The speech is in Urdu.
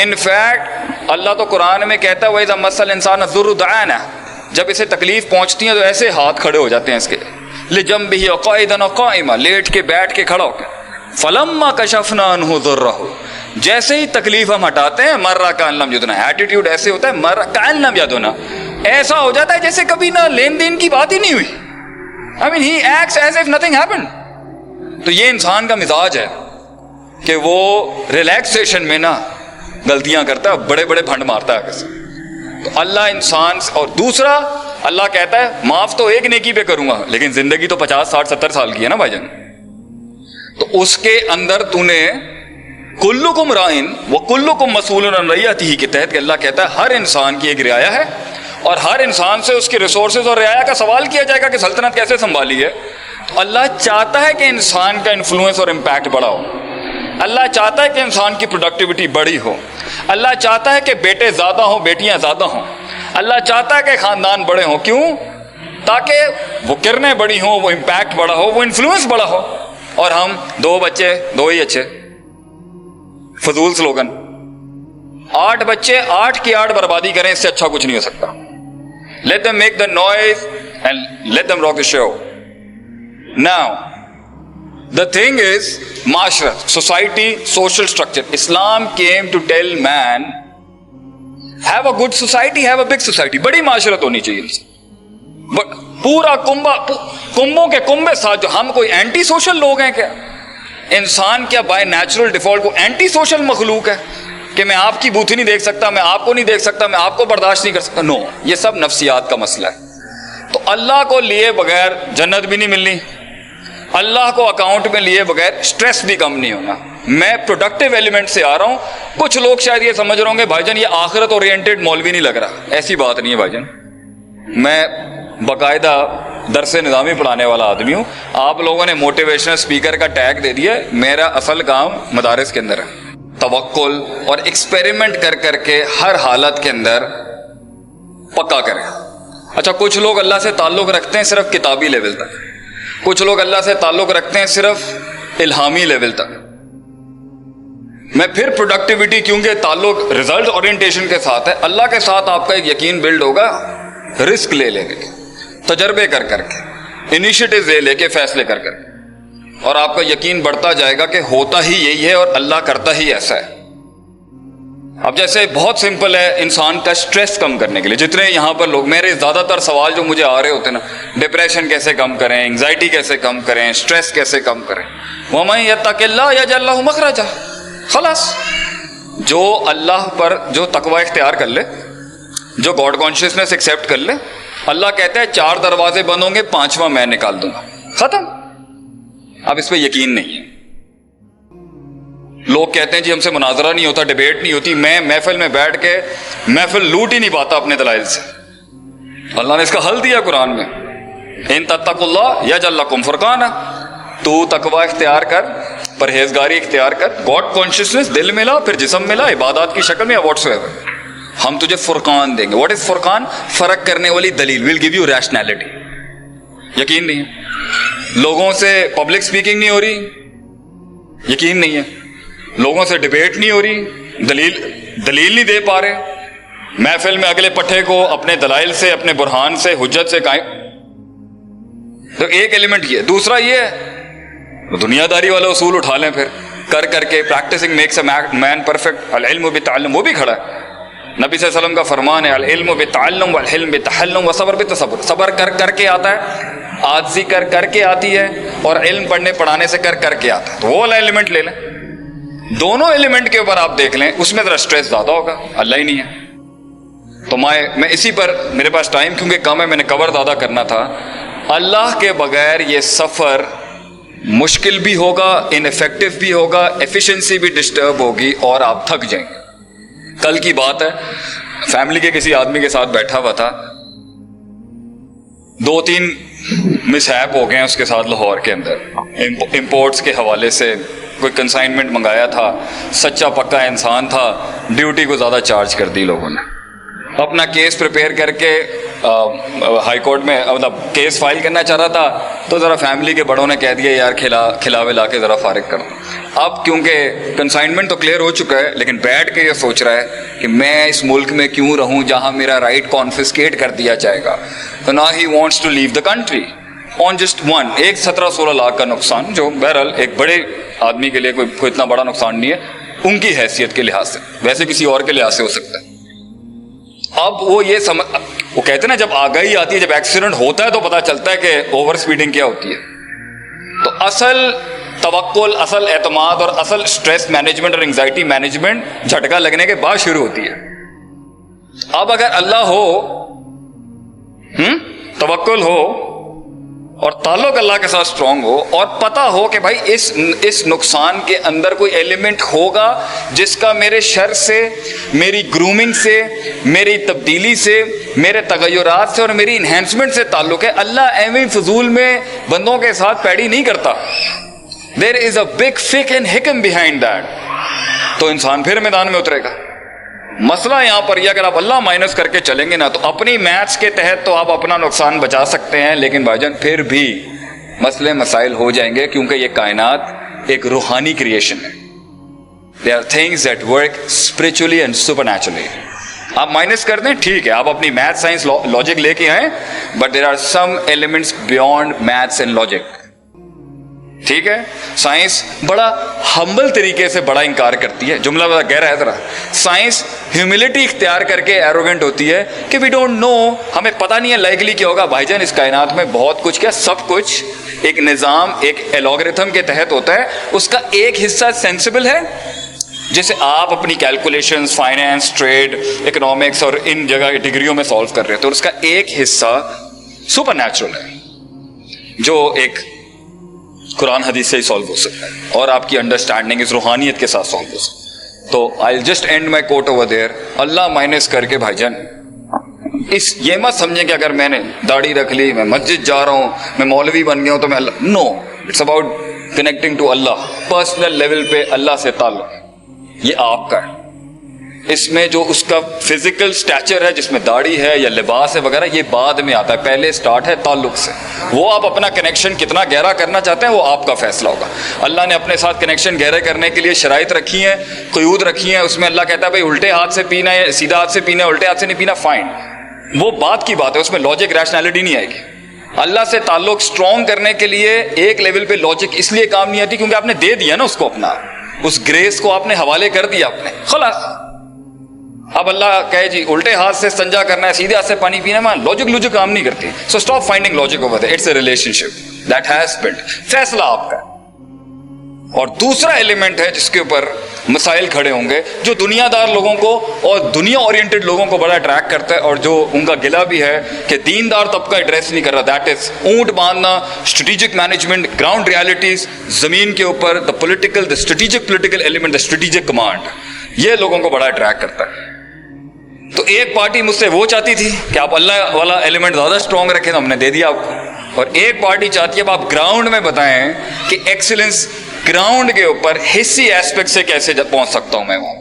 انفیکٹ اللہ تو قرآن میں کہتا ہے وَإِذَا مَسَّ الْإِنسَانَ الضُّرُّ دَعَانَا، جب اسے تکلیف پہنچتی ہے تو ایسے ہاتھ کھڑے ہو جاتے ہیں اس کے لِجَنبِهِ وَقَاعِدًا وَقَائِمًا، لیٹ کے بیٹھ کے کھڑا ہو کے فَلَمَّا كَشَفْنَا عَنْهُ ضُرَّهُ، جیسے ہی تکلیف ہم ہٹاتے ہیں مَرَّ كَأَن لَّمْ يَدْعُنَا، ایٹیٹیوڈ ایسے ہوتا ہے مَرَّ كَأَن لَّمْ يَدْعُنَا، ایسا ہو جاتا ہے جیسے کبھی نہ لین دین کی بات ہی نہیں ہوئی. I mean he acts as if nothing happened. تو یہ انسان کا مزاج ہے کہ وہ ریلیکسیشن میں نا غلطیاں کرتا ہے، بڑے بڑے پھنڈ مارتا ہے کیسے. تو اللہ انسان، اور دوسرا اللہ کہتا ہے معاف تو ایک نیکی پہ کروں گا، لیکن زندگی تو 50 60 70 سال کی ہے نا بھائی جان. تو اس کے اندر تو نے کلکم رائن وکلکم مسئول عن رعیتہ کے تحت کہ اللہ کہتا ہے ہر انسان کی ایک رعایا ہے اور ہر انسان سے اس کے ریسورسز اور رعایا کا سوال کیا جائے گا کہ سلطنت کیسے سنبھالی ہے. تو اللہ چاہتا ہے کہ انسان کا انفلوئنس اور امپیکٹ بڑا ہو، اللہ چاہتا ہے کہ انسان کی پروڈکٹیوٹی بڑی ہو، اللہ چاہتا ہے کہ بیٹے زیادہ ہوں بیٹیاں زیادہ ہوں، اللہ چاہتا ہے کہ خاندان بڑے ہوں. کیوں؟ تاکہ وہ کرنیں بڑی ہوں، وہ امپیکٹ بڑا ہو، وہ انفلوئنس بڑا ہو. اور ہم 2 بچے 2 ہی اچھے، فضول سلوگن، 8 بچے 8 کی 8 بربادی کریں، اس سے اچھا کچھ نہیں ہو سکتا. Let them make the noise and let them rock the show. Now, the thing is, معاشرہ، society, social structure. Islam came to tell man, have a good society, have a big society. بڑی معاشرت ہونی چاہیے انسان. But پورا کنبوں کے کنبے ساتھ، جو ہم کوئی اینٹی سوشل لوگ ہیں کیا؟ انسان کیا بائی نیچرل ڈیفالٹ کو اینٹی سوشل مخلوق ہے کہ میں آپ کی بوتھی نہیں دیکھ سکتا، میں آپ کو نہیں دیکھ سکتا، میں آپ کو برداشت نہیں کر سکتا؟ نو، یہ سب نفسیات کا مسئلہ ہے. تو اللہ کو لیے بغیر جنت بھی نہیں ملنی، اللہ کو اکاؤنٹ میں لیے بغیر اسٹریس بھی کم نہیں ہونا. میں پروڈکٹیو ایلیمنٹ سے آ رہا ہوں. کچھ لوگ شاید یہ سمجھ رہے ہوں گے بھائی جان یہ آخرت اورینٹڈ مولوی نہیں لگ رہا. ایسی بات نہیں ہے بھائی جان، میں باقاعدہ درس نظامی پڑھانے والا آدمی ہوں. آپ لوگوں نے موٹیویشنل اسپیکر کا ٹیگ دے دیا، میرا اصل کام مدارس کے اندر ہے توکل اور ایکسپیریمنٹ کر کر کے ہر حالت کے اندر پکا کریں. اچھا، کچھ لوگ اللہ سے تعلق رکھتے ہیں صرف کتابی لیول تک، کچھ لوگ اللہ سے تعلق رکھتے ہیں صرف الہامی لیول تک. میں پھر پروڈکٹیوٹی، کیونکہ تعلق ریزلٹ اورینٹیشن کے ساتھ ہے، اللہ کے ساتھ آپ کا ایک یقین بلڈ ہوگا رسک لے لے کے، تجربے کر کر کے، انیشیٹیو لے لے کے، فیصلے کر کر کے، اور آپ کا یقین بڑھتا جائے گا کہ ہوتا ہی یہی ہے اور اللہ کرتا ہی ایسا ہے. اب جیسے بہت سمپل ہے انسان کا سٹریس کم کرنے کے لیے، جتنے یہاں پر لوگ، میرے زیادہ تر سوال جو مجھے آ رہے ہوتے ہیں نا، ڈپریشن کیسے کم کریں، انگزائٹی کیسے کم کریں، سٹریس کیسے کم کریں. وَمَن يَتَّقِ اللَّهَ يَجْعَل لَّهُ مَخْرَجًا. خلاص، جو اللہ پر جو تقوی اختیار کر لے، جو گاڈ کانشیسنس ایکسیپٹ کر لے، اللہ کہتا ہے 4 دروازے بند ہوں گے، 5واں میں نکال دوں گا. ختم. اب اس پہ یقین نہیں ہے. لوگ کہتے ہیں جی ہم سے مناظرہ نہیں ہوتا، ڈیبیٹ نہیں ہوتی. میں محفل میں بیٹھ کے محفل لوٹ ہی نہیں پاتا اپنے دلائل سے. اللہ نے اس کا حل دیا قرآن میں، ان تتقوا اللہ یجعل لکم فرقانا. تو تقوی اختیار کر، پرہیزگاری اختیار کر، گاڈ کانشیسنس دل ملا، پھر جسم ملا، عبادات کی شکل میں یا واٹس ایور، ہم تجھے فرقان دیں گے. واٹ از فرقان؟ فرق کرنے والی دلیل. Will give you rationality. یقین نہیں ہے. لوگوں سے پبلک سپیکنگ نہیں ہو رہی، یقین نہیں ہے. لوگوں سے ڈیبیٹ نہیں ہو رہی، دلیل نہیں دے پا رہے. محفل میں اگلے پٹھے کو اپنے دلائل سے، اپنے برہان سے، حجت سے قائم. تو ایک ایلیمنٹ یہ. دوسرا یہ ہے دنیا داری والا اصول اٹھا لیں پھر کر کر کے. Practicing makes a man perfect. العلم بالتعلم، وہ بھی کھڑا ہے. نبی صلی اللہ علیہ وسلم کا فرمان ہے العلم بالتعلم والحلم بالتحلم والصبر بالتصبر. صبر کر کر کے آتا ہے، عاجزی کر کر کے آتی ہے، اور علم پڑھنے پڑھانے سے کر کر کے آتا ہے. تو وہ والا ایلیمنٹ لے لیں. دونوں ایلیمنٹ کے اوپر آپ دیکھ لیں، اس میں ذرا سٹریس زیادہ ہوگا. اللہ ہی نہیں ہے. تو میں اسی پر، میرے پاس ٹائم کیونکہ کم ہے، میں نے کور زیادہ کرنا تھا. اللہ کے بغیر یہ سفر مشکل بھی ہوگا، ان افیکٹو بھی ہوگا، ایفیشنسی بھی ڈسٹرب ہوگی، اور آپ تھک جائیں گے. کل کی بات ہے، فیملی کے کسی آدمی کے ساتھ بیٹھا ہوا تھا، 2-3 مسہیپ ہو گئے ہیں اس کے ساتھ لاہور کے اندر. امپورٹس کے حوالے سے کوئی کنسائنمنٹ منگایا تھا، سچا پکا انسان تھا، ڈیوٹی کو زیادہ چارج کر دی لوگوں نے. اپنا کیس پریپیئر کر کے ہائی کورٹ میں مطلب کیس فائل کرنا چاہ رہا تھا تو ذرا فیملی کے بڑوں نے کہہ دیا یار کھلاوے لا کے ذرا فارغ کر دو. اب کیونکہ کنسائنمنٹ تو کلیئر ہو چکا ہے, لیکن بیٹھ کے یہ سوچ رہا ہے کہ میں اس ملک میں کیوں رہوں جہاں میرا رائٹ کانفسکیٹ کر دیا جائے گا. تو نا ہی wants to leave the country on just one, ایک 17-16 لاکھ کا نقصان, جو بہرحال ایک بڑے آدمی کے لیے کوئی اتنا بڑا نقصان نہیں ہے ان کی حیثیت کے لحاظ سے, ویسے کسی اور کے لحاظ سے ہو سکتا ہے. اب وہ یہ وہ کہتے ہیں نا جب آگاہی آتی ہے, جب ایکسیڈنٹ ہوتا ہے تو پتہ چلتا ہے کہ اوور سپیڈنگ کیا ہوتی ہے. تو اصل توکل, اصل اعتماد اور اصل سٹریس مینجمنٹ اور انگزائٹی مینجمنٹ جھٹکا لگنے کے بعد شروع ہوتی ہے. اب اگر اللہ ہو, توکل ہو اور تعلق اللہ کے ساتھ اسٹرانگ ہو, اور پتہ ہو کہ بھائی اس نقصان کے اندر کوئی ایلیمنٹ ہوگا جس کا میرے شر سے, میری گرومنگ سے, میری تبدیلی سے, میرے تغیرات سے اور میری انہینسمنٹ سے تعلق ہے. اللہ ایویں فضول میں بندوں کے ساتھ پیڑی نہیں کرتا. دیر از اے بگ فک اینڈ حکم بیہائنڈ دیٹ. تو انسان پھر میدان میں اترے گا. مسئلہ یہاں پر یہ, اگر آپ اللہ مائنس کر کے چلیں گے نا تو اپنی میتھس کے تحت تو آپ اپنا نقصان بچا سکتے ہیں, لیکن بھائی جان پھر بھی مسئلے مسائل ہو جائیں گے, کیونکہ یہ کائنات ایک روحانی کریشن ہے. There are things that work spiritually and supernaturally. آپ مائنس کر دیں ٹھیک ہے, آپ اپنی میتھ سائنس لاجک لے کے آئیں, but there are some elements beyond maths and logic. ٹھیک ہے, سائنس بڑا ہمبل طریقے سے بڑا انکار کرتی ہے. جملہ بڑا گہرا ہے ذرا. سائنس ہیوملٹی اختیار کر کے ایروگنٹ ہوتی ہے کہ وی ڈونٹ نو, ہمیں پتہ نہیں ہے لائکلی کیا ہوگا. بھائی جان اس کائنات میں بہت کچھ, کیا سب کچھ ایک نظام, ایک الگورتھم کے تحت ہوتا ہے. اس کا ایک حصہ سینسیبل ہے, جیسے آپ اپنی کیلکولیشنز, فائنینس, ٹریڈ, اکنامکس اور ان جگہ ڈگریوں میں سالو کر رہے ہیں, تو اس کا ایک حصہ سپر نیچرل ہے جو ایک قرآن حدیث سے ہی سالو ہو سکتا ہے, اور آپ کی انڈرسٹینڈنگ اس روحانیت کے ساتھ سالو ہو سکتا ہے. تو I just and my coat over there. اللہ مائنس کر کے بھائی جان یہ مت سمجھیں کہ اگر میں نے داڑھی رکھ لی, میں مسجد جا رہا ہوں, میں مولوی بن گیا ہوں تو میں Allah, no, it's about connecting to Allah. Personal level پہ اللہ سے تعلق یہ آپ کا ہے. اس میں جو اس کا فزیکل سٹیچر ہے, جس میں داڑھی ہے یا لباس ہے وغیرہ, یہ بعد میں آتا ہے, پہلے سٹارٹ ہے تعلق سے. وہ آپ اپنا کنیکشن کتنا گہرا کرنا چاہتے ہیں وہ آپ کا فیصلہ ہوگا. اللہ نے اپنے ساتھ کنیکشن گہرے کرنے کے لیے شرائط رکھی ہیں, قیود رکھی ہیں. اس میں اللہ کہتا ہے بھائی الٹے ہاتھ سے پینا ہے, سیدھا ہاتھ سے پینا ہے, الٹے ہاتھ سے نہیں پینا, فائن. وہ بات کی بات ہے, اس میں لاجک ریشنلٹی نہیں آئے گی. اللہ سے تعلق اسٹرانگ کرنے کے لیے ایک لیول پہ لاجک اس لیے کام نہیں آتی کیونکہ آپ نے دے دیا نا اس کو, اپنا اس گریس کو آپ نے حوالے کر دیا اپنے, خلاص. اب اللہ کہے جی الٹے ہاتھ سے استنجا کرنا ہے, سیدھے ہاتھ سے پانی پینا ہے, لاجک کام نہیں کرتی. So stop finding logic over there. It's a relationship that has built. فیصلہ آپ کا. اور دوسرا ایلیمنٹ ہے جس کے اوپر مسائل کھڑے ہوں گے, جو دنیا دار لوگوں کو اور دنیا اورینٹڈ لوگوں کو بڑا اٹریکٹ کرتا ہے, اور جو ان کا گلہ بھی ہے کہ دیندار طبقہ ایڈریس نہیں کر رہا. دیٹ از اونٹ باندھنا, اسٹریٹجک مینجمنٹ, گراؤنڈ ریالٹیز, زمین کے اوپر, the political, the strategic political element, the strategic command. یہ لوگوں کو بڑا اٹریکٹ کرتا ہے. تو ایک پارٹی مجھ سے وہ چاہتی تھی کہ آپ اللہ والا ایلیمنٹ زیادہ اسٹرانگ رکھیں, تو ہم نے دے دیا آپ کو. اور ایک پارٹی چاہتی ہے اب آپ گراؤنڈ میں بتائیں کہ ایکسیلنس گراؤنڈ کے اوپر حصی ایسپیکٹ سے کیسے پہنچ سکتا ہوں میں وہاں.